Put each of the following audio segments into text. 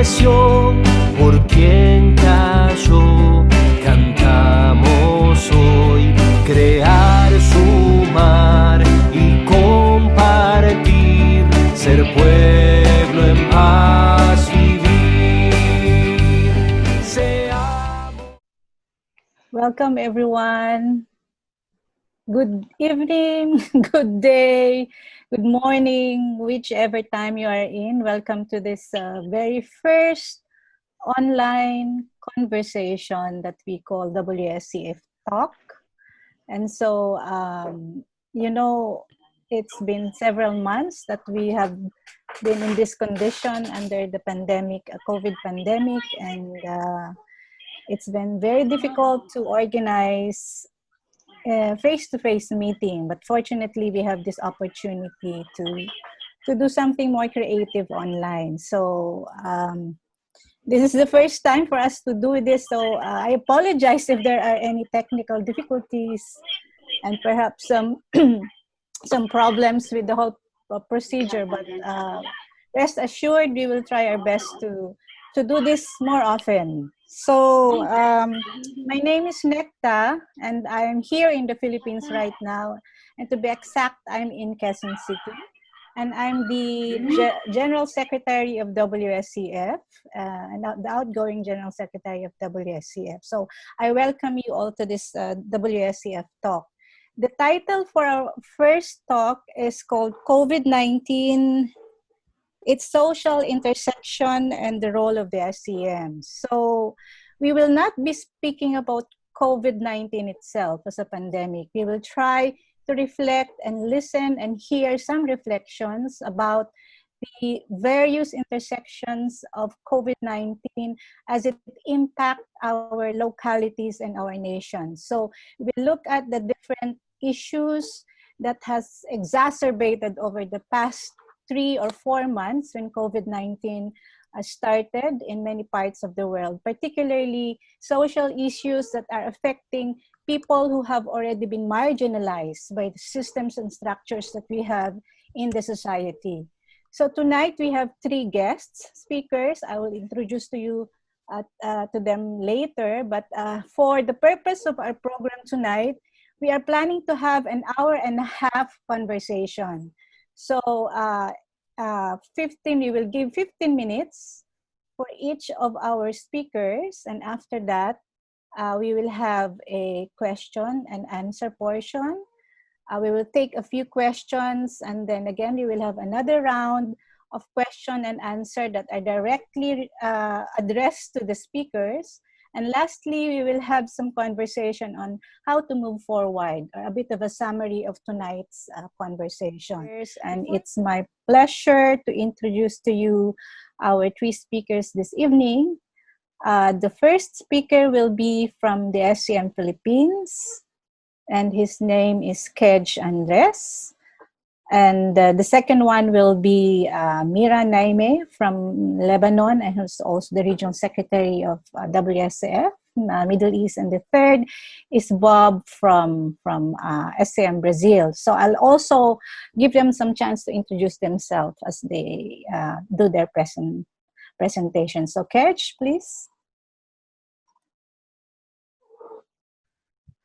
creció, por quien cayó, cantamos hoy, crear, sumar y compartir, ser pueblo en paz vivir. Seamos. Welcome everyone. Good evening, good day, good morning, whichever time you are in. Welcome to this very first online conversation that we call WSCF Talk. And so, it's been several months that we have been in this condition under the pandemic, COVID pandemic, and it's been very difficult to organize face-to-face meeting, but fortunately we have this opportunity to do something more creative online. So this is the first time for us to do this, so I apologize if there are any technical difficulties and perhaps some some problems with the whole procedure, but rest assured we will try our best to do this more often. So my name is Necta, and I'm here in the Philippines right now. And to be exact, I'm in Quezon City. And I'm the General Secretary of WSCF, and the outgoing General Secretary of WSCF. So I welcome you all to this WSCF talk. The title for our first talk is called COVID-19, its social intersection and the role of the SCMs. So we will not be speaking about COVID-19 itself as a pandemic. We will try to reflect and listen and hear some reflections about the various intersections of COVID-19 as it impacts our localities and our nations. So we look at the different issues that has exacerbated over the past 3 or 4 months when COVID-19 started in many parts of the world, particularly social issues that are affecting people who have already been marginalized by the systems and structures that we have in the society. So tonight we have 3 guest speakers. I will introduce to you to them later, but for the purpose of our program tonight, we are planning to have an hour and a half conversation. So we will give 15 minutes for each of our speakers, and after that, we will have a question and answer portion. We will take a few questions, and then again, we will have another round of question and answer that are directly addressed to the speakers. And lastly, we will have some conversation on how to move forward, or a bit of a summary of tonight's conversation. And it's my pleasure to introduce to you our 3 speakers this evening. The first speaker will be from the SCM Philippines, and his name is Kedge Andres. And the second one will be Mira Naime from Lebanon, and who's also the Regional Secretary of WSCF Middle East. And the third is Bob from SCM Brazil. So I'll also give them some chance to introduce themselves as they do their presentation. So Kedge, please.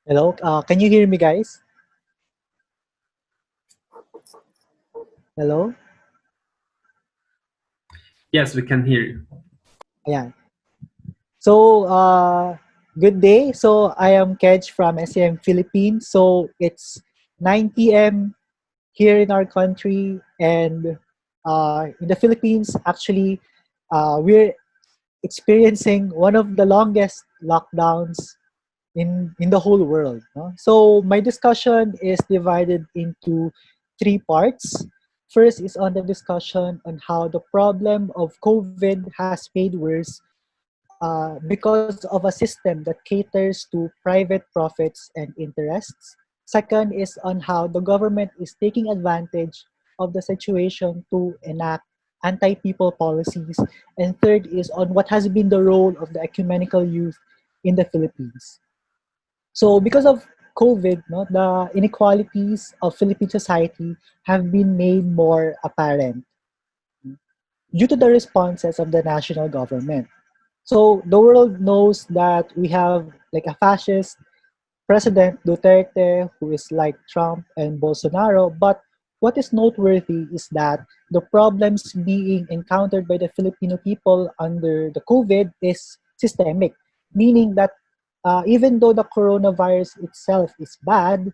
Hello, can you hear me, guys? Hello? Yes, we can hear you. Yeah. So, good day. So, I am Kedge from SCM Philippines. So, it's 9 p.m. here in our country. And in the Philippines, actually, we're experiencing one of the longest lockdowns in the whole world. No? So, my discussion is divided into 3 parts. First is on the discussion on how the problem of COVID has made worse because of a system that caters to private profits and interests. Second is on how the government is taking advantage of the situation to enact anti-people policies. And third is on what has been the role of the ecumenical youth in the Philippines. So because of COVID, no, the inequalities of Philippine society have been made more apparent. due to the responses of the national government. So the world knows that we have like a fascist President Duterte, who is like Trump and Bolsonaro. But what is noteworthy is that the problems being encountered by the Filipino people under the COVID is systemic, meaning that even though the coronavirus itself is bad,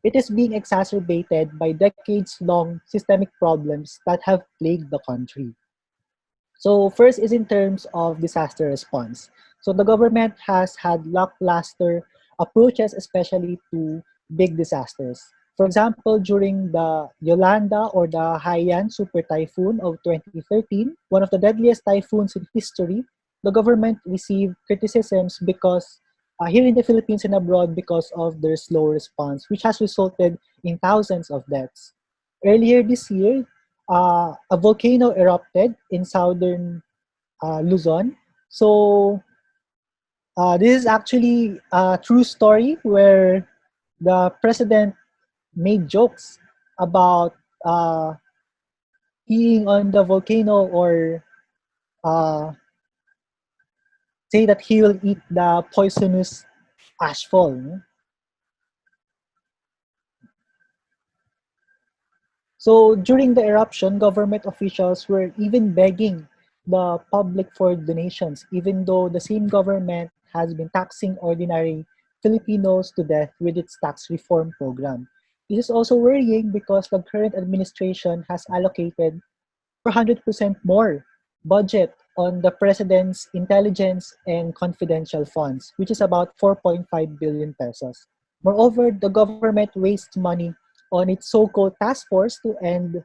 it is being exacerbated by decades long systemic problems that have plagued the country. So first is in terms of disaster response. So the government has had lackluster approaches, especially to big disasters. For example, during the Yolanda or the Haiyan super typhoon of 2013, one of the deadliest typhoons in history, the government received criticisms because here in the Philippines and abroad because of their slow response, which has resulted in thousands of deaths. Earlier this year, a volcano erupted in southern Luzon. So this is actually a true story where the president made jokes about being on the volcano or uh, say that he will eat the poisonous ashfall. So during the eruption, government officials were even begging the public for donations, even though the same government has been taxing ordinary Filipinos to death with its tax reform program. This is also worrying because the current administration has allocated 400% more budget on the president's intelligence and confidential funds, which is about 4.5 billion pesos. Moreover, the government wastes money on its so-called task force to end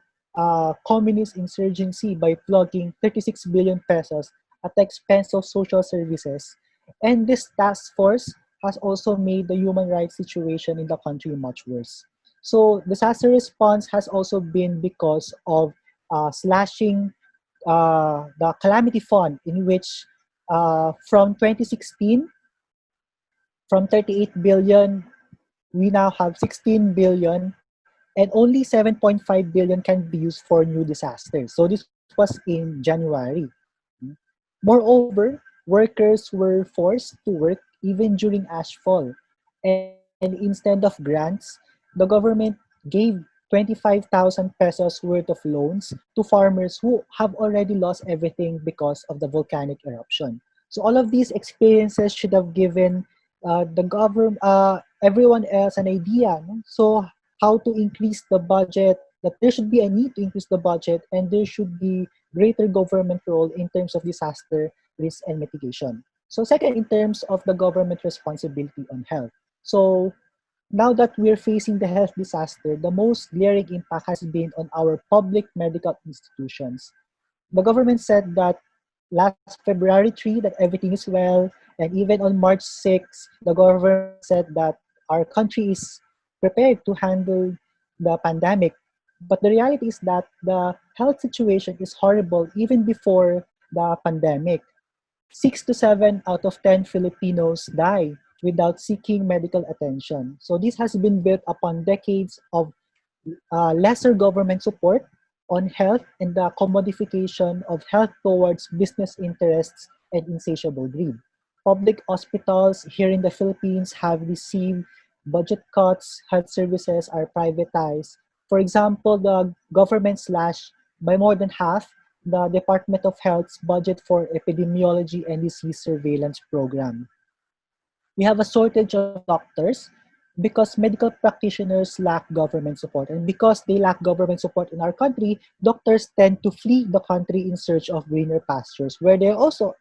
communist insurgency by plugging 36 billion pesos at the expense of social services. And this task force has also made the human rights situation in the country much worse. So disaster response has also been because of slashing the calamity fund in which from 2016 from 38 billion we now have 16 billion and only 7.5 billion can be used for new disasters. So this was in January. Moreover, workers were forced to work even during ashfall. And instead of grants, the government gave 25,000 pesos worth of loans to farmers who have already lost everything because of the volcanic eruption. So all of these experiences should have given the government, everyone else an idea. No? So how to increase the budget, that there should be a need to increase the budget and there should be greater government role in terms of disaster risk and mitigation. So second, in terms of the government responsibility on health. So now that we're facing the health disaster, the most glaring impact has been on our public medical institutions. The government said that last February 3 that everything is well, and even on March 6, the government said that our country is prepared to handle the pandemic. But the reality is that the health situation is horrible even before the pandemic. 6 to 7 out of 10 Filipinos die without seeking medical attention. So this has been built upon decades of lesser government support on health and the commodification of health towards business interests and insatiable greed. Public hospitals here in the Philippines have received budget cuts, health services are privatized. For example, the government slashed by more than half the Department of Health's budget for epidemiology and disease surveillance program. We have a shortage of doctors because medical practitioners lack government support. And because they lack government support in our country, doctors tend to flee the country in search of greener pastures, where they're also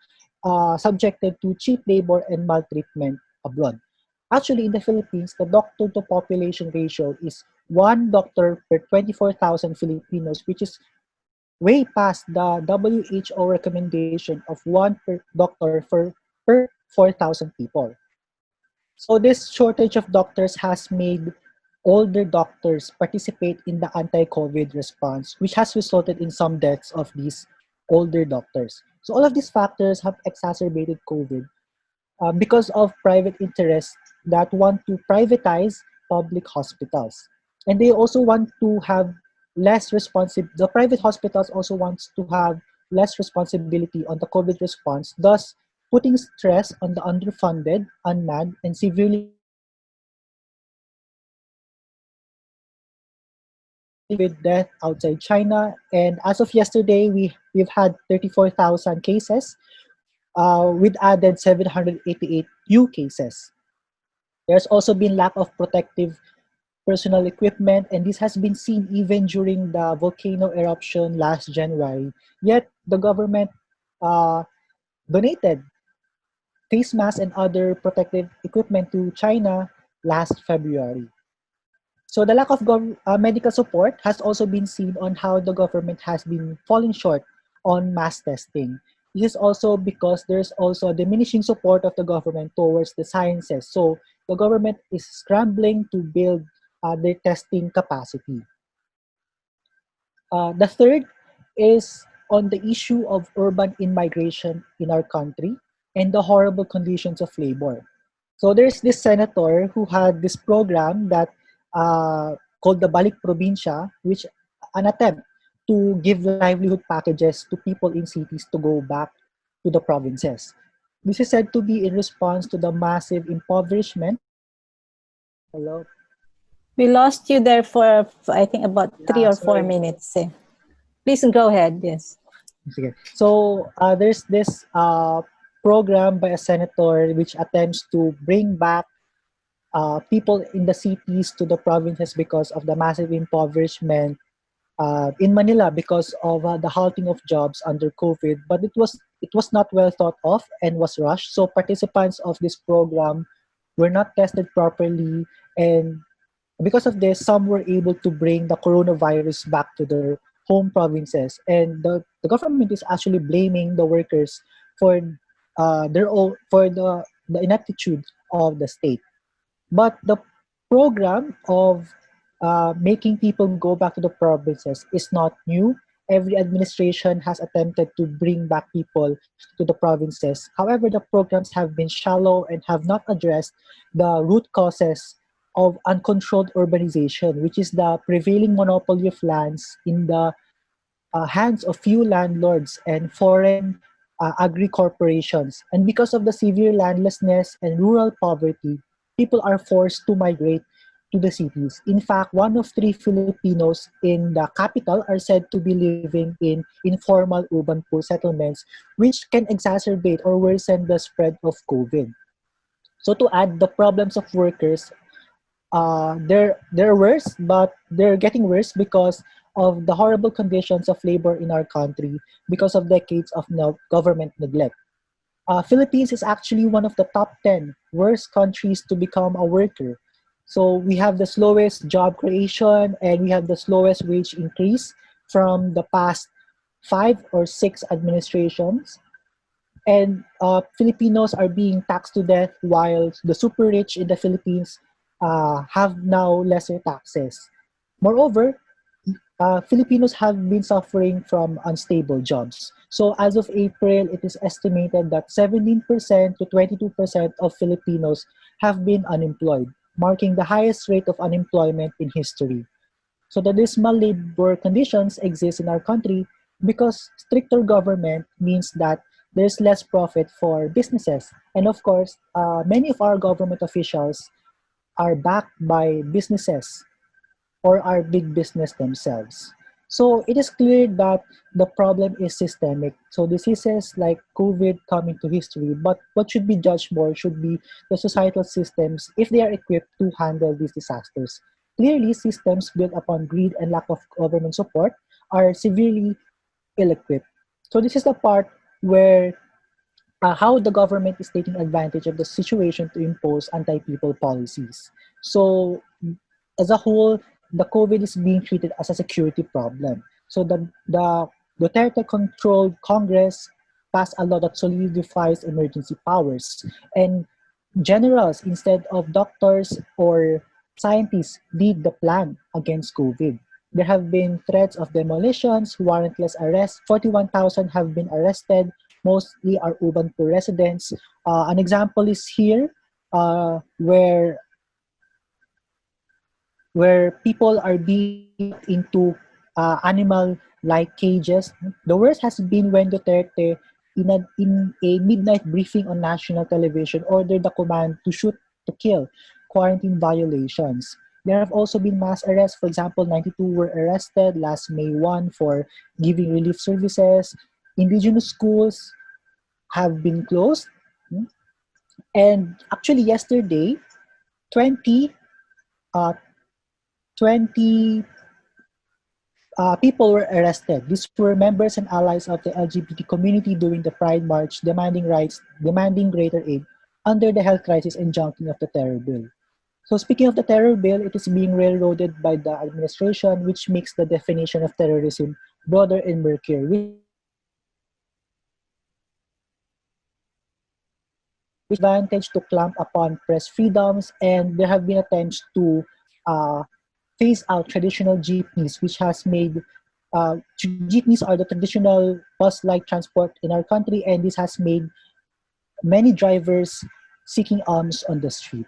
subjected to cheap labor and maltreatment abroad. Actually, in the Philippines, the doctor to population ratio is one doctor per 24,000 Filipinos, which is way past the WHO recommendation of one per doctor per 4,000 people. So this shortage of doctors has made older doctors participate in the anti-COVID response, which has resulted in some deaths of these older doctors. So all of these factors have exacerbated COVID because of private interests that want to privatize public hospitals. And they also want to have the private hospitals also wants to have less responsibility on the COVID response, thus putting stress on the underfunded, unmanned, and severely understaffed hospitals. COVID death outside China, and as of yesterday, we've had 34,000 cases, with added 788 new cases. There's also been lack of protective personal equipment, and this has been seen even during the volcano eruption last January. Yet the government uh, donated face masks and other protective equipment to China last February. So the lack of medical support has also been seen on how the government has been falling short on mass testing. This is also because there's also diminishing support of the government towards the sciences. So the government is scrambling to build their testing capacity. The third is on the issue of urban immigration in our country and the horrible conditions of labor. So there's this senator who had this program that called the Balik Probinsya, which an attempt to give livelihood packages to people in cities to go back to the provinces. This is said to be in response to the massive impoverishment. Hello. We lost you there for, I think, about three Yeah, or four sorry. minutes. Please go ahead. Yes. Sige. So there's this program by a senator which attempts to bring back people in the cities to the provinces because of the massive impoverishment in Manila because of the halting of jobs under COVID. But it was not well thought of and was rushed. So participants of this program were not tested properly, and because of this, some were able to bring the coronavirus back to their home provinces. And the government is actually blaming the workers for their own for the ineptitude of the state. But the program of making people go back to the provinces is not new. Every administration has attempted to bring back people to the provinces. However, the programs have been shallow and have not addressed the root causes of uncontrolled urbanization, which is the prevailing monopoly of lands in the hands of few landlords and foreign agri-corporations. And because of the severe landlessness and rural poverty, people are forced to migrate to the cities. In fact, one of three Filipinos in the capital are said to be living in informal urban poor settlements, which can exacerbate or worsen the spread of COVID. So to add, the problems of workers, they're worse, but they're getting worse because of the horrible conditions of labor in our country because of decades of government neglect. Philippines is actually one of the top 10 worst countries to become a worker. So we have the slowest job creation and we have the slowest wage increase from the past 5 or 6 administrations. And Filipinos are being taxed to death while the super rich in the Philippines have now lesser taxes. Moreover, Filipinos have been suffering from unstable jobs. So as of April, it is estimated that 17% to 22% of Filipinos have been unemployed, marking the highest rate of unemployment in history. So the dismal labor conditions exist in our country because stricter government means that there's less profit for businesses. And of course, many of our government officials are backed by businesses or are big business themselves. So it is clear that the problem is systemic. So diseases like COVID come into history, but what should be judged more should be the societal systems if they are equipped to handle these disasters. Clearly, systems built upon greed and lack of government support are severely ill-equipped. So this is the part where how the government is taking advantage of the situation to impose anti-people policies. So as a whole, the COVID is being treated as a security problem. So the Duterte-controlled Congress passed a law that solidifies emergency powers. And generals, instead of doctors or scientists, lead the plan against COVID. There have been threats of demolitions, warrantless arrests. 41,000 have been arrested. Mostly are urban poor residents. An example is here, where people are being put into animal-like cages. The worst has been when Duterte, in a midnight briefing on national television, ordered the command to shoot to kill quarantine violations. There have also been mass arrests. For example, 92 were arrested last May 1 for giving relief services. Indigenous schools have been closed. And actually yesterday, 20, uh, 20 people were arrested. These were members and allies of the LGBT community during the Pride March demanding greater aid under the health crisis and junking of the terror bill. So speaking of the terror bill, it is being railroaded by the administration, which makes the definition of terrorism broader and murkier, which advantage to clamp upon press freedoms, and there have been attempts to uh, phase out traditional jeepneys, which has made jeepneys are the traditional bus-like transport in our country, and this has made many drivers seeking alms on the street.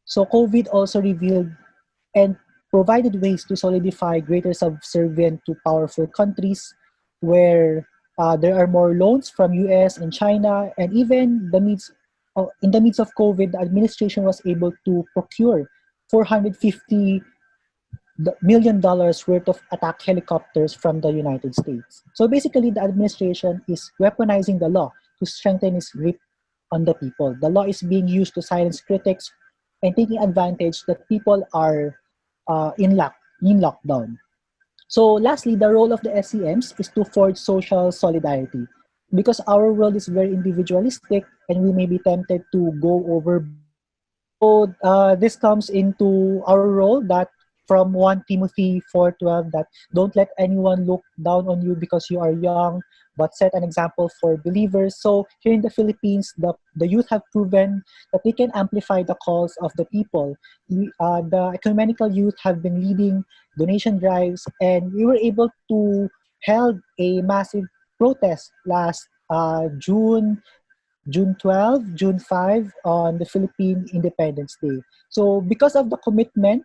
So COVID also revealed and provided ways to solidify greater subservient to powerful countries where there are more loans from US and China, and even in the midst of COVID, the administration was able to procure $450 million worth of attack helicopters from the United States. So basically, the administration is weaponizing the law to strengthen its grip on the people. The law is being used to silence critics and taking advantage that people are in lockdown. So lastly, the role of the SCMs is to forge social solidarity. Because our world is very individualistic and we may be tempted to go over. So this comes into our role that from 1 Timothy 4:12, that don't let anyone look down on you because you are young, but set an example for believers. So here in the Philippines, the youth have proven that they can amplify the calls of the people. The ecumenical youth have been leading donation drives, and we were able to held a massive protest last June 12, June 5 on the Philippine Independence Day. So because of the commitment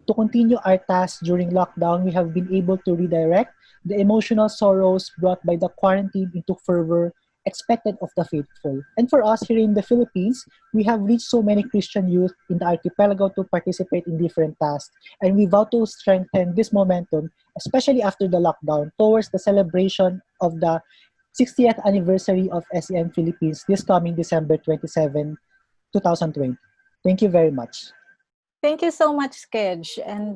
to continue our tasks during lockdown, we have been able to redirect the emotional sorrows brought by the quarantine into fervor expected of the faithful. And for us here in the Philippines, we have reached so many Christian youth in the archipelago to participate in different tasks. And we vow to strengthen this momentum, especially after the lockdown, towards the celebration of the 60th anniversary of SCM Philippines this coming December 27, 2020. Thank you very much. Thank you so much, Sketch, and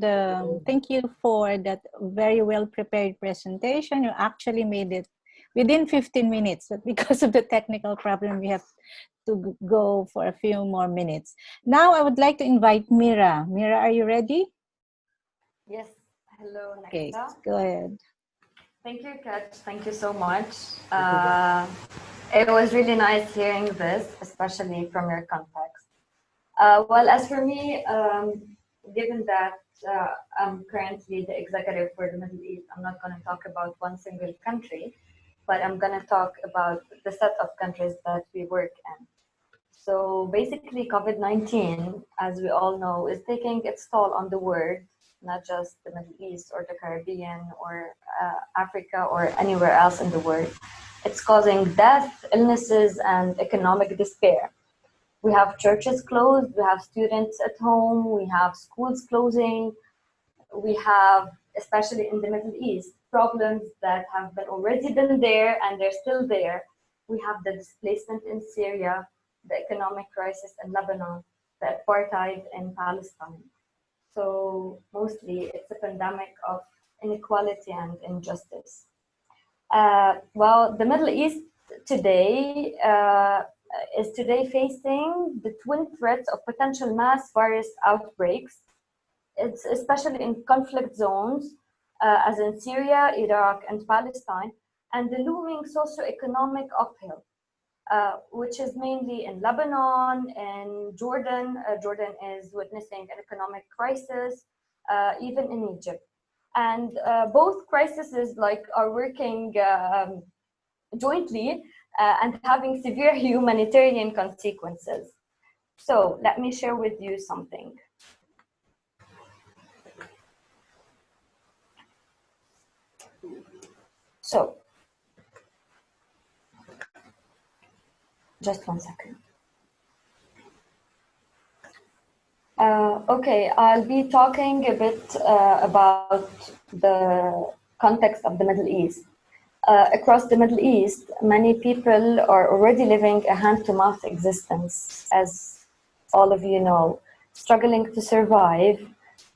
thank you for that very well prepared presentation. You actually made it within 15 minutes, but because of the technical problem, we have to go for a few more minutes. Now, I would like to invite Mira. Mira, are you ready? Yes. Hello, Nakita. Okay, go ahead. Thank you, Kat. Thank you so much. It was really nice hearing this, especially from your context. Well, as for me, given that I'm currently the executive for the Middle East, I'm not going to talk about one single country, but I'm going to talk about the set of countries that we work in. So basically, COVID-19, as we all know, is taking its toll on the world, not just the Middle East or the Caribbean or Africa or anywhere else in the world. It's causing death, illnesses, and economic despair. We have churches closed, we have students at home, we have schools closing, we have, especially in the Middle East, problems that have already been there and they're still there. We have the displacement in Syria, the economic crisis in Lebanon, the apartheid in Palestine. So mostly it's a pandemic of inequality and injustice. Well, the Middle East today is today facing the twin threats of potential mass virus outbreaks. It's especially in conflict zones, as in Syria, Iraq, and Palestine, and the looming socioeconomic uphill, which is mainly in Lebanon and Jordan. Jordan is witnessing an economic crisis, even in Egypt. And both crises are working jointly and having severe humanitarian consequences. So let me share with you something. So, just one second. Okay, I'll be talking a bit about the context of the Middle East. Across the Middle East, many people are already living a hand-to-mouth existence, as all of you know, struggling to survive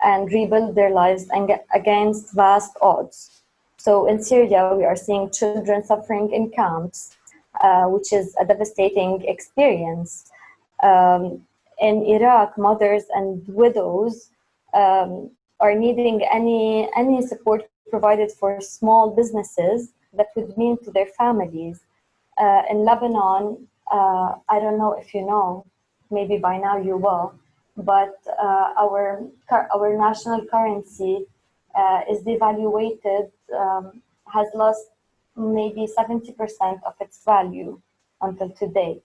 and rebuild their lives against vast odds. So in Syria, we are seeing children suffering in camps, which is a devastating experience. In Iraq, mothers and widows are needing any support provided for small businesses that would mean to their families. In Lebanon, I don't know if you know, maybe by now you will, but our national currency is devaluated, has lost maybe 70% of its value until today.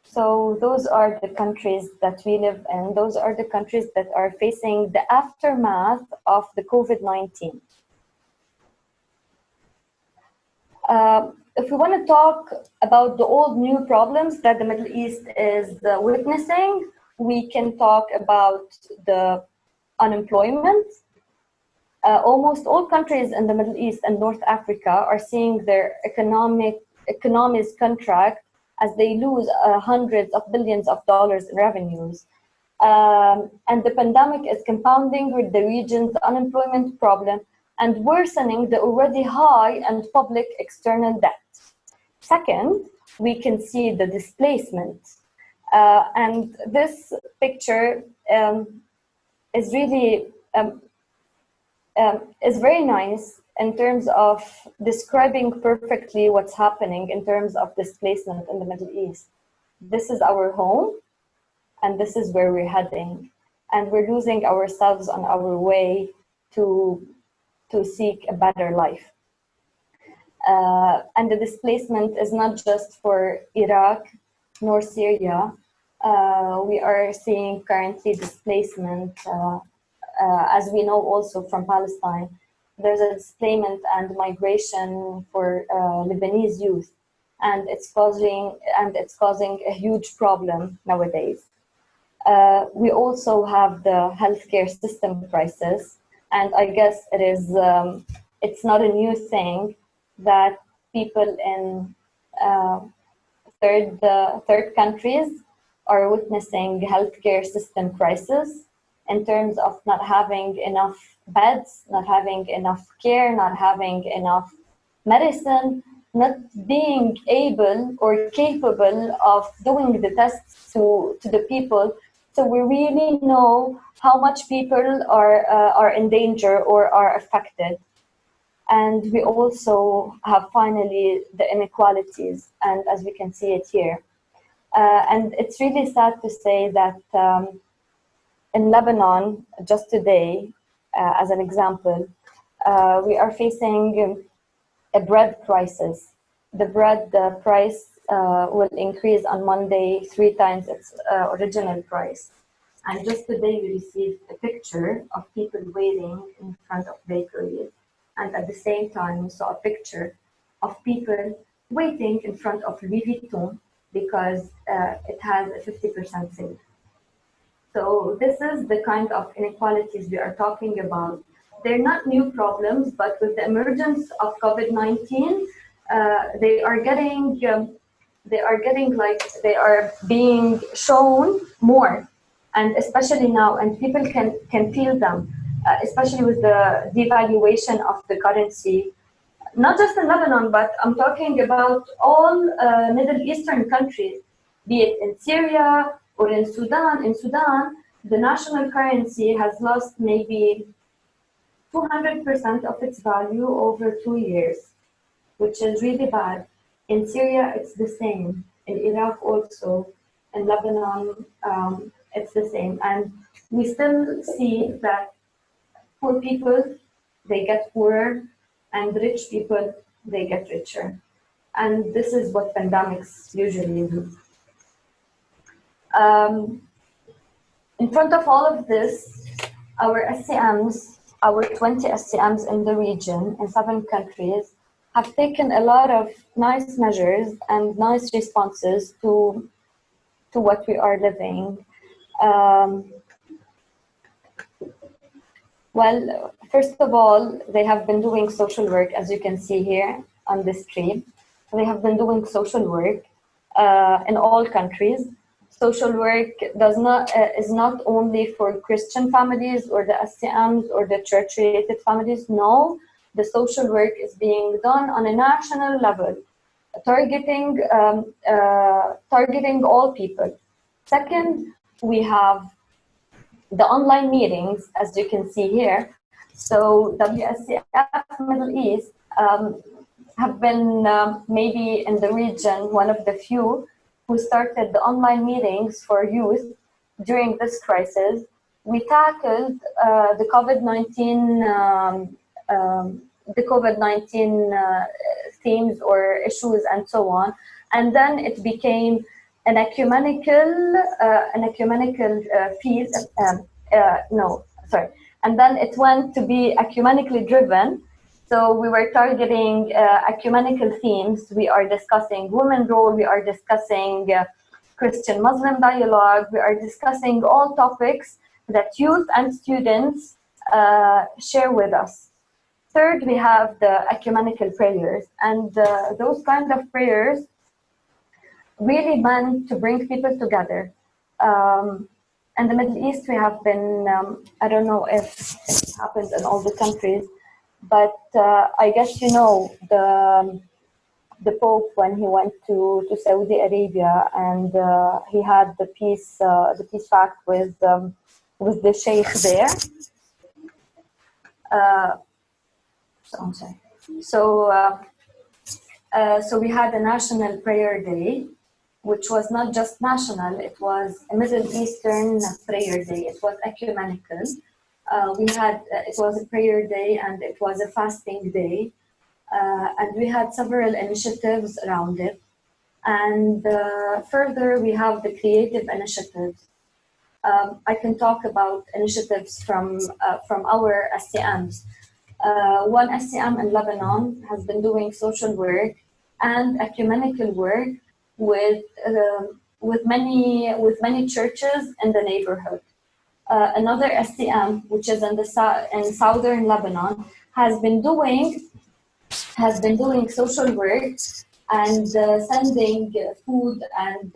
So those are the countries that we live in. Those are the countries that are facing the aftermath of the COVID-19. If we want to talk about the old new problems that the Middle East is witnessing, we can talk about the unemployment. Almost all countries in the Middle East and North Africa are seeing their economies contract as they lose hundreds of billions of dollars in revenues. And the pandemic is compounding with the region's unemployment problem and worsening the already high and public external debt. Second, we can see the displacement. And this picture is really is very nice in terms of describing perfectly what's happening in terms of displacement in the Middle East. This is our home, and this is where we're heading. And we're losing ourselves on our way to seek a better life. And the displacement is not just for Iraq nor Syria. We are seeing currently displacement, as we know also from Palestine. There's a displacement and migration for Lebanese youth, and it's causing a huge problem nowadays. We also have the healthcare system crisis, and I guess it's not a new thing that people in third countries are witnessing healthcare system crisis in terms of not having enough beds, not having enough care, not having enough medicine, not being able or capable of doing the tests to the people. So we really know how much people are in danger or are affected. And we also have finally the inequalities, and as we can see it here. And it's really sad to say that in Lebanon, just today, as an example, we are facing a bread crisis. The bread price will increase on Monday 3 times its original price. And just today we received a picture of people waiting in front of bakeries. And at the same time, we saw a picture of people waiting in front of Louis Vuitton because it has a 50% sale. So this is the kind of inequalities we are talking about. They're not new problems, but with the emergence of COVID-19, they are being shown more, and especially now, and people can feel them, especially with the devaluation of the currency, not just in Lebanon, but I'm talking about all Middle Eastern countries, be it in Syria or in Sudan. In Sudan, the national currency has lost maybe 200% of its value over 2 years, which is really bad. In Syria, it's the same. In Iraq also. In Lebanon, it's the same. And we still see that poor people, they get poorer, and rich people, they get richer. And this is what pandemics usually do. In front of all of this, our SCMs, our 20 SCMs in the region, in 7 countries, have taken a lot of nice measures and nice responses to what we are living. Well, first of all, they have been doing social work, as you can see here on the screen. They have been doing social work in all countries. Social work is not only for Christian families or the SCMs or the church-related families. No, the social work is being done on a national level, targeting all people. Second, we have the online meetings, as you can see here. So WSCF Middle East have been maybe in the region one of the few who started the online meetings for youth during this crisis. We tackled the COVID-19 themes or issues and so on, and then it became an ecumenical field. And then it went to be ecumenically driven. So we were targeting ecumenical themes. We are discussing women's role. We are discussing Christian-Muslim dialogue. We are discussing all topics that youth and students share with us. Third, we have the ecumenical prayers. And those kind of prayers really meant to bring people together. In the Middle East, we have been, I don't know if it happens in all the countries, but I guess you know the Pope when he went to Saudi Arabia, and he had the peace pact with the Sheikh there. I'm sorry. So we had a national prayer day, which was not just national, it was a Middle Eastern prayer day. It was ecumenical. It was a prayer day and it was a fasting day. And we had several initiatives around it. And further, we have the creative initiatives. I can talk about initiatives from our SCMs. One SCM in Lebanon has been doing social work and ecumenical work with many churches in the neighborhood. Another SCM, which is in southern Lebanon, has been doing social work and sending food and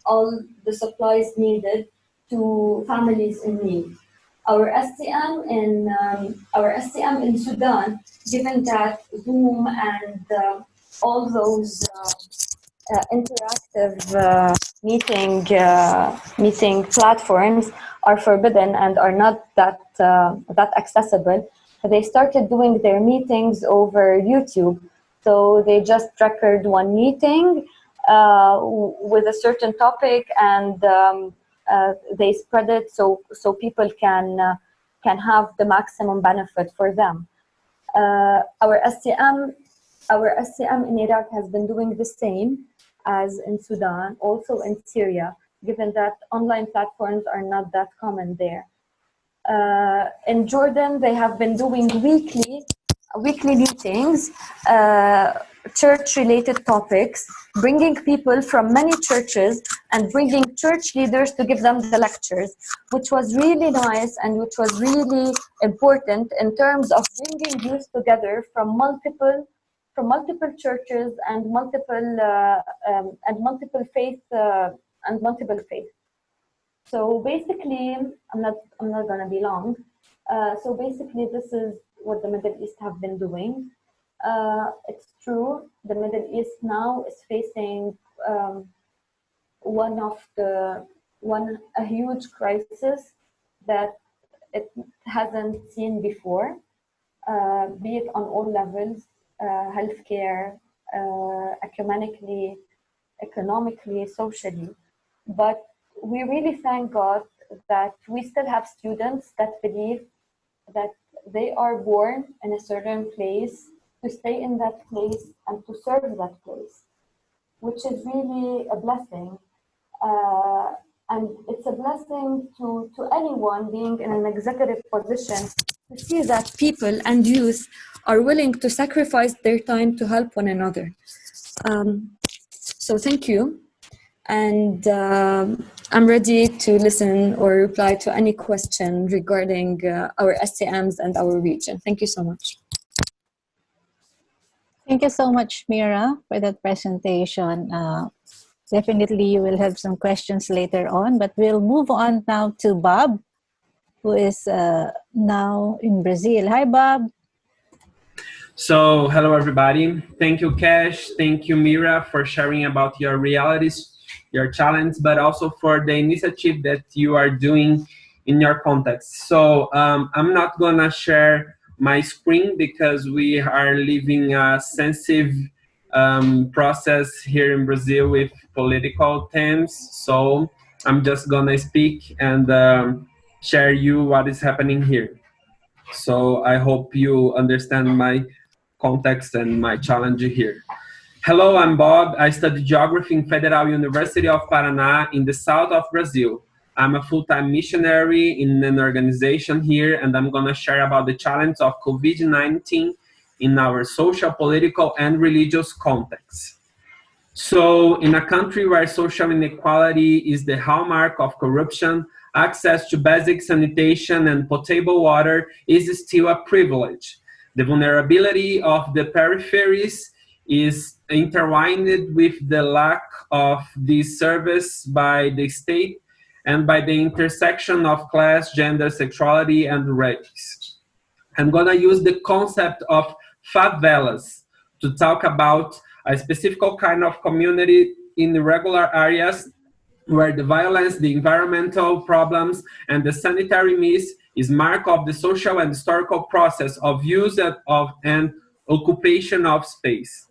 all the supplies needed to families in need. Our SCM in Sudan, given that Zoom and all those interactive meeting platforms are forbidden and are not that accessible, they started doing their meetings over YouTube. So they just record one meeting with a certain topic, and they spread it so people can have the maximum benefit for them. Our SCM in Iraq has been doing the same as in Sudan, also in Syria, given that online platforms are not that common there. In Jordan, they have been doing weekly meetings, church-related topics, bringing people from many churches and bringing church leaders to give them the lectures, which was really nice and which was really important in terms of bringing youth together from multiple churches and multiple faiths. So basically, I'm not gonna be long. So basically, this is what the Middle East have been doing. It's true, the Middle East now is facing a huge crisis that it hasn't seen before, be it on all levels, healthcare, ecumenically, economically, socially. But we really thank God that we still have students that believe that they are born in a certain place to stay in that place and to serve that place, which is really a blessing. And it's a blessing to anyone being in an executive position to see that people and youth are willing to sacrifice their time to help one another. So thank you. And I'm ready to listen or reply to any question regarding our SCMs and our region. Thank you so much. Thank you so much, Mira, for that presentation. Definitely you will have some questions later on, but we'll move on now to Bob, who is now in Brazil. Hi, Bob. So, hello everybody. Thank you, Cash. Thank you, Mira, for sharing about your realities, your challenge, but also for the initiative that you are doing in your context. So, I'm not gonna share my screen because we are living a sensitive process here in Brazil with political themes. So, I'm just gonna speak and share you what is happening here. So, I hope you understand my context and my challenge here. Hello, I'm Bob. I study geography in Federal University of Paraná in the south of Brazil. I'm a full-time missionary in an organization here, and I'm gonna share about the challenge of COVID-19 in our social, political, and religious context. So in a country where social inequality is the hallmark of corruption, access to basic sanitation and potable water is still a privilege. The vulnerability of the peripheries is intertwined with the lack of this service by the state and by the intersection of class, gender, sexuality, and race. I'm gonna use the concept of favelas to talk about a specific kind of community in irregular areas where the violence, the environmental problems, and the sanitary miss is mark of the social and historical process of use of and occupation of space.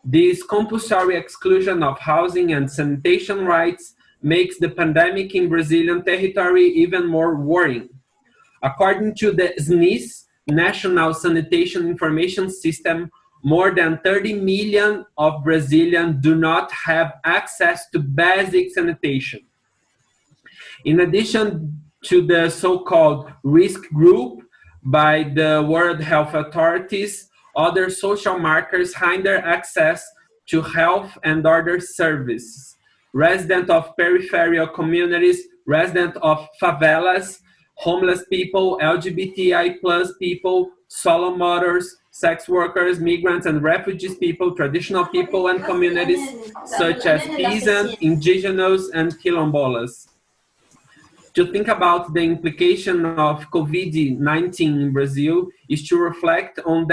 This compulsory exclusion of housing and sanitation rights makes the pandemic in Brazilian territory even more worrying. According to the SNIS, National Sanitation Information System, more than 30 million of Brazilians do not have access to basic sanitation. In addition to the so-called risk group by the World Health Authorities, other social markers hinder access to health and other services. Residents of peripheral communities, residents of favelas, homeless people, LGBTI plus people, solo mothers, sex workers, migrants and refugees people, traditional people and communities such as peasants, indigenous and quilombolas. To think about the implication of COVID-19 in Brazil is to reflect on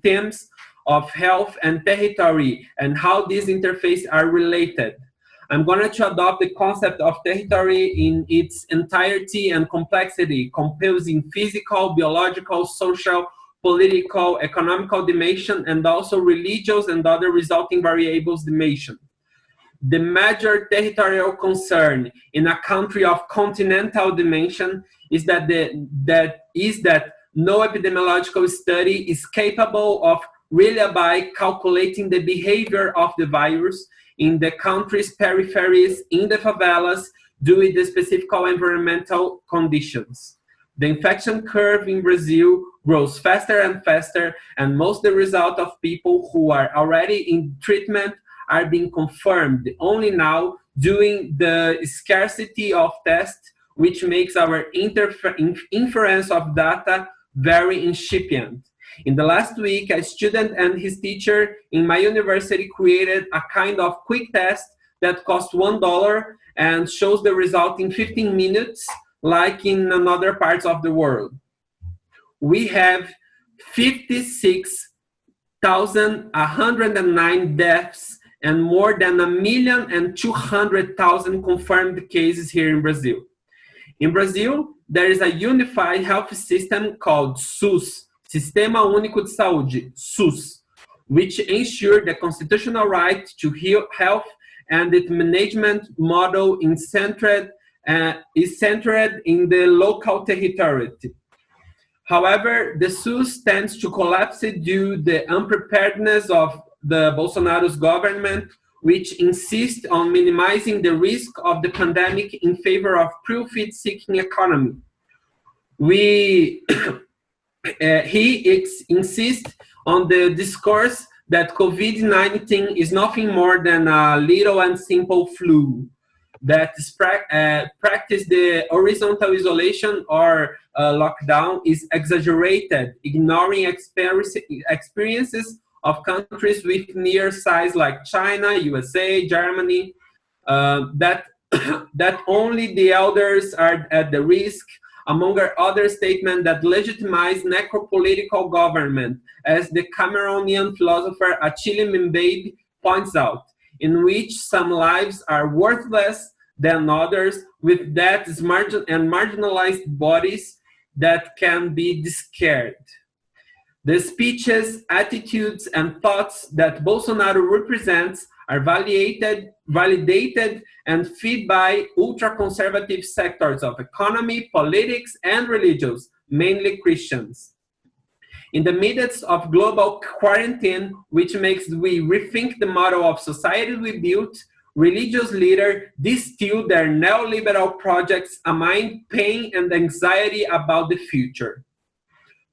themes of health and territory and how these interfaces are related. I'm going to adopt the concept of territory in its entirety and complexity, composing physical, biological, social, political, economical dimension, and also religious and other resulting variables dimension. The major territorial concern in a country of continental dimension is that no epidemiological study is capable of really by calculating the behavior of the virus in the country's peripheries, in the favelas, due to the specific environmental conditions. The infection curve in Brazil grows faster and faster, and most the result of people who are already in treatment are being confirmed only now during the scarcity of tests, which makes our inference of data very incipient. In the last week, a student and his teacher in my university created a kind of quick test that costs $1 and shows the result in 15 minutes, like in other parts of the world. We have 56,109 deaths and more than 1,200,000 confirmed cases here in Brazil. In Brazil, there is a unified health system called SUS, Sistema Único de Saúde, SUS, which ensures the constitutional right to health, and its management model is centered in the local territory. However, the SUS tends to collapse due to the unpreparedness of the Bolsonaro's government, which insists on minimizing the risk of the pandemic in favor of profit-seeking economy. He insists on the discourse that COVID-19 is nothing more than a little and simple flu that is practice the horizontal isolation or lockdown is exaggerated, ignoring experiences of countries with near size like China, USA, Germany, that that only the elders are at the risk, among other statements that legitimize necropolitical government, as the Cameroonian philosopher Achille Mbembe points out, in which some lives are worthless than others, with deaths and marginalized bodies that can be discarded. The speeches, attitudes, and thoughts that Bolsonaro represents are validated and fed by ultra-conservative sectors of economy, politics, and religions, mainly Christians. In the midst of global quarantine, which makes we rethink the model of society we built, religious leaders distill their neoliberal projects amid pain and anxiety about the future.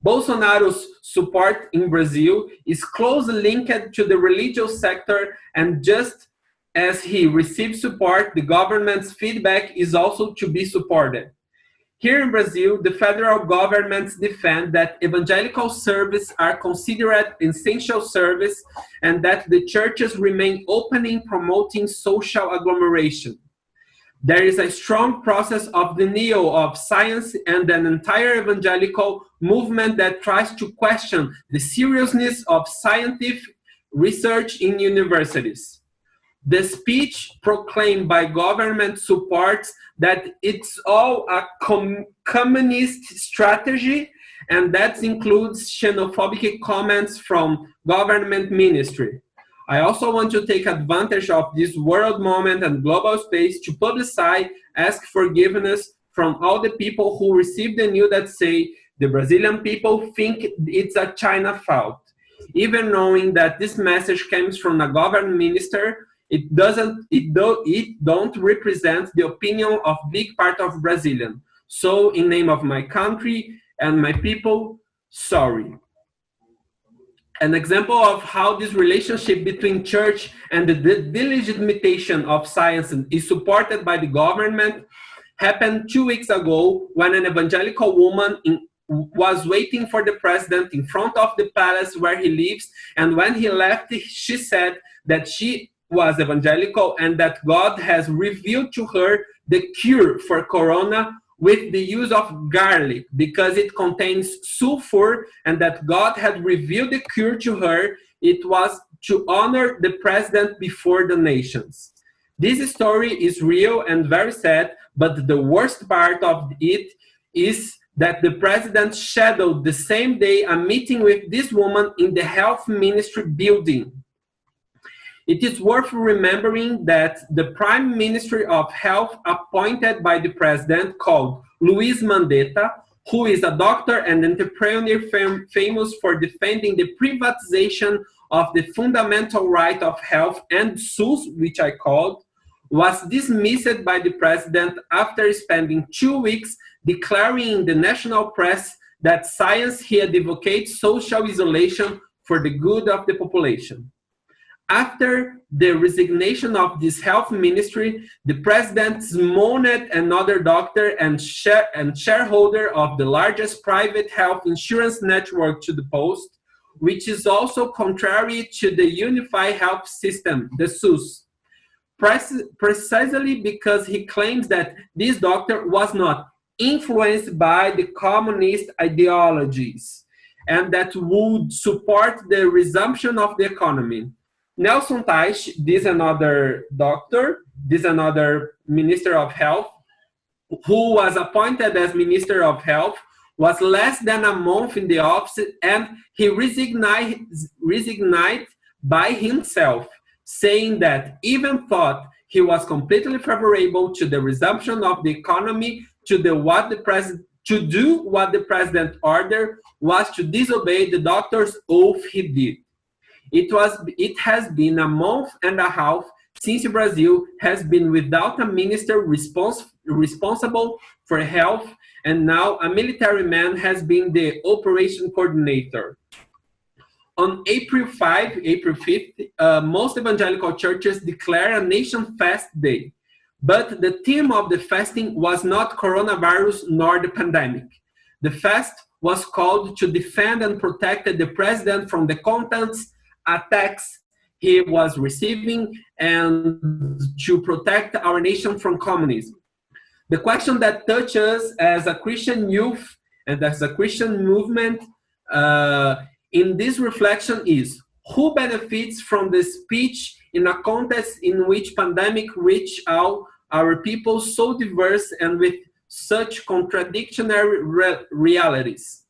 Bolsonaro's support in Brazil is closely linked to the religious sector, and just as he receives support, the government's feedback is also to be supported. Here in Brazil, the federal governments defend that evangelical services are considered essential service and that the churches remain open in promoting social agglomeration. There is a strong process of denial of science and an entire evangelical movement that tries to question the seriousness of scientific research in universities. The speech proclaimed by government supports that it's all a communist strategy, and that includes xenophobic comments from government ministry. I also want to take advantage of this world moment and global space to publicize, ask forgiveness from all the people who received the news that say the Brazilian people think it's a China fault. Even knowing that this message comes from a government minister, it don't represent the opinion of big part of Brazilian. So in name of my country and my people, sorry. An example of how this relationship between church and the delegitimation of science is supported by the government happened 2 weeks ago when an evangelical woman was waiting for the president in front of the palace where he lives, and when he left, she said that she was evangelical and that God has revealed to her the cure for corona with the use of garlic because it contains sulfur, and that God had revealed the cure to her. It was to honor the president before the nations. This story is real and very sad, but the worst part of it is that the president scheduled the same day a meeting with this woman in the health ministry building. It is worth remembering that the Prime Minister of Health appointed by the president, called Luiz Mandetta, who is a doctor and entrepreneur famous for defending the privatization of the fundamental right of health and SUS, which I called, was dismissed by the president after spending 2 weeks declaring in the national press that science here advocates social isolation for the good of the population. After the resignation of this health ministry, the president summoned another doctor and shareholder of the largest private health insurance network to the post, which is also contrary to the unified health system, the SUS, precisely because he claims that this doctor was not influenced by the communist ideologies and that would support the resumption of the economy. Nelson Teich, this another doctor, this another Minister of Health, who was appointed as Minister of Health, was less than a month in the office and he resigned by himself, saying that even thought he was completely favorable to the resumption of the economy, to do what the president ordered was to disobey the doctor's oath he did. It has been a month and a half since Brazil has been without a minister responsible for health, and now a military man has been the operation coordinator. On April 5th, most evangelical churches declare a nation fast day. But the theme of the fasting was not coronavirus nor the pandemic. The fast was called to defend and protect the president from the constant attacks he was receiving and to protect our nation from communism. The question that touches as a Christian youth and as a Christian movement in this reflection is, who benefits from the speech in a context in which pandemic reach out our people so diverse and with such contradictory realities?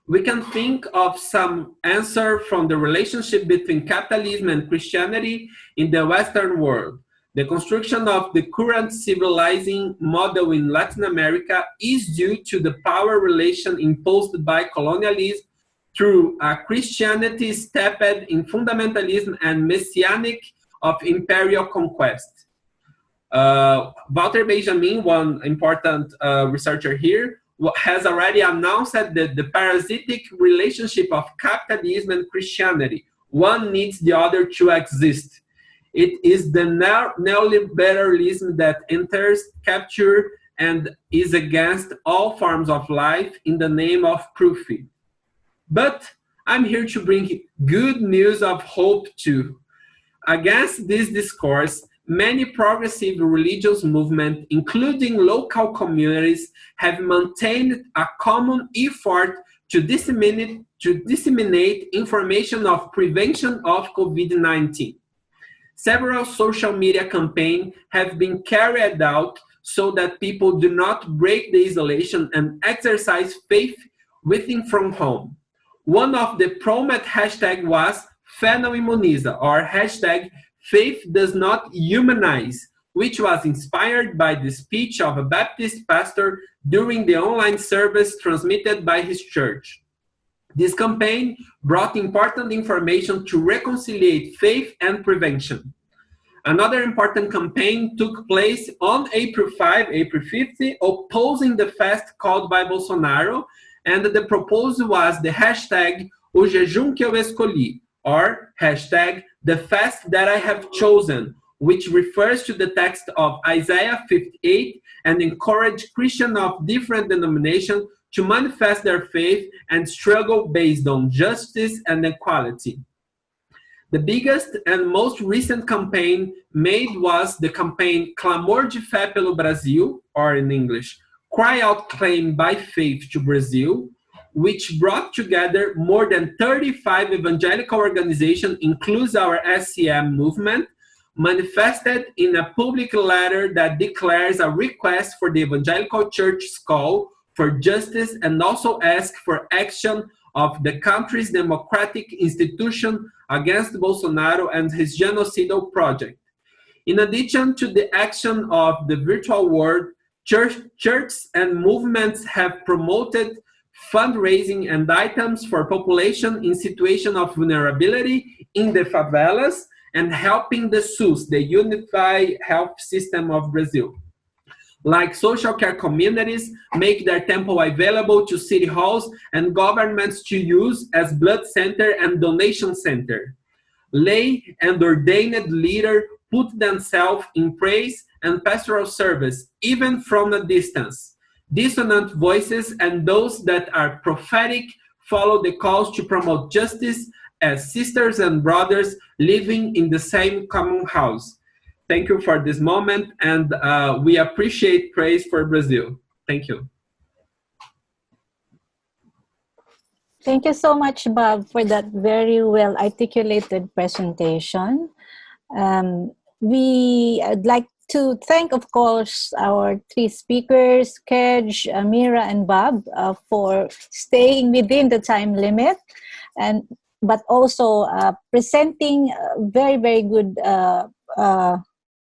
We can think of some answer from the relationship between capitalism and Christianity in the Western world. The construction of the current civilizing model in Latin America is due to the power relation imposed by colonialism through a Christianity steeped in fundamentalism and messianic of imperial conquest. Walter Benjamin, one important researcher here, has already announced that the parasitic relationship of capitalism and Christianity, one needs the other to exist. It is the neoliberalism that enters, captures, and is against all forms of life in the name of profit. But I'm here to bring good news of hope too. Against this discourse, many progressive religious movements, including local communities, have maintained a common effort to disseminate information of prevention of COVID-19. Several social media campaigns have been carried out so that people do not break the isolation and exercise faith within from home. One of the prominent hashtags was Fé não imuniza, or hashtag Faith does not humanize, which was inspired by the speech of a Baptist pastor during the online service transmitted by his church. This campaign brought important information to reconcile faith and prevention. Another important campaign took place on April 5th, opposing the fast called by Bolsonaro, and the proposal was the hashtag O jejum que eu escolhi, or hashtag the fast that I have chosen, which refers to the text of Isaiah 58 and encourage Christians of different denominations to manifest their faith and struggle based on justice and equality. The biggest and most recent campaign made was the campaign Clamor de Fé pelo Brasil, or in English, Cry Out Claim by Faith to Brazil, which brought together more than 35 evangelical organizations, includes our SCM movement, manifested in a public letter that declares a request for the evangelical church's call for justice and also asks for action of the country's democratic institution against Bolsonaro and his genocidal project. In addition to the action of the virtual world, churches and movements have promoted fundraising and items for population in situation of vulnerability in the favelas and helping the SUS, the Unified Health System of Brazil. Like social care communities, make their temple available to city halls and governments to use as blood center and donation center. Lay and ordained leaders put themselves in praise and pastoral service, even from a distance. Dissonant voices and those that are prophetic follow the calls to promote justice as sisters and brothers living in the same common house. Thank you for this moment, and we appreciate praise for Brazil. Thank you. Thank you so much, Bob, for that very well articulated presentation. I'd like to thank, of course, our three speakers, Kedge, Mira, and Bob, for staying within the time limit, but also presenting very, very good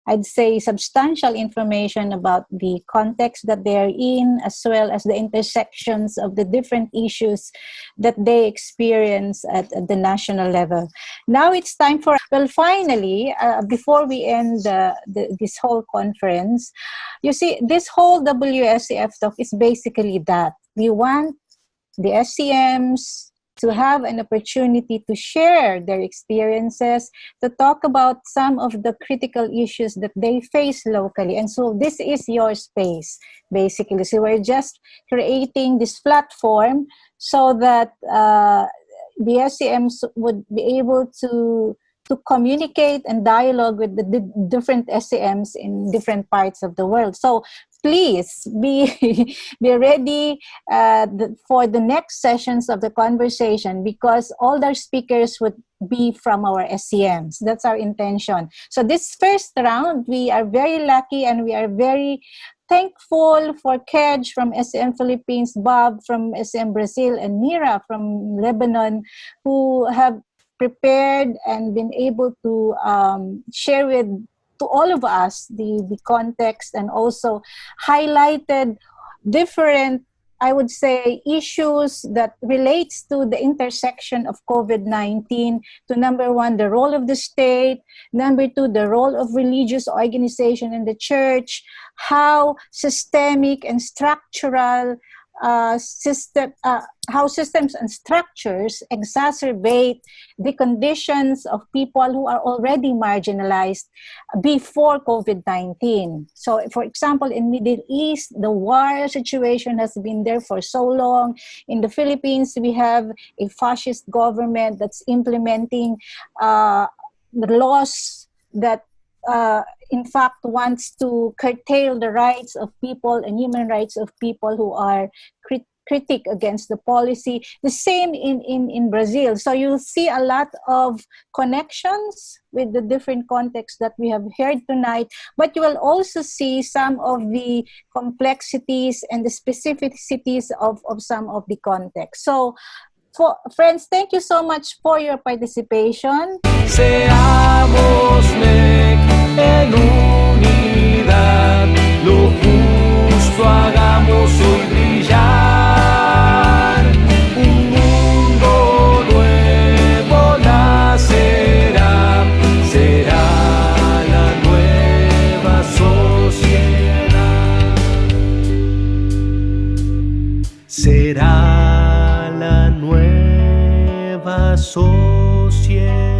I'd say, substantial information about the context that they are in, as well as the intersections of the different issues that they experience at the national level. Now it's time for, well, finally, before we end this whole conference, you see, this whole WSCF talk is basically that. We want the SCMs to have an opportunity to share their experiences, to talk about some of the critical issues that they face locally. And so this is your space, basically. So we're just creating this platform so that the SCMs would be able to communicate and dialogue with the different SCMs in different parts of the world. So please be ready for the next sessions of the conversation, because all the speakers would be from our SCMs. That's our intention. So this first round, we are very lucky and we are very thankful for Kedge from SCM Philippines, Bob from SCM Brazil, and Mira from Lebanon, who have prepared and been able to share to all of us the context, and also highlighted different, I would say, issues that relates to the intersection of COVID-19, to number one, the role of the state, number two, the role of religious organization in the church, how systemic and structural how systems and structures exacerbate the conditions of people who are already marginalized before COVID-19. So, for example, in Middle East, the war situation has been there for so long. In the Philippines, we have a fascist government that's implementing the laws that in fact wants to curtail the rights of people and human rights of people who are critic against the policy. The same in Brazil. So you'll see a lot of connections with the different contexts that we have heard tonight, but you will also see some of the complexities and the specificities of some of the contexts. So friends, thank you so much for your participation. Seamos en unidad, lo justo hagamos hoy brillar. Un mundo nuevo nacerá, será la nueva sociedad. Será la nueva sociedad.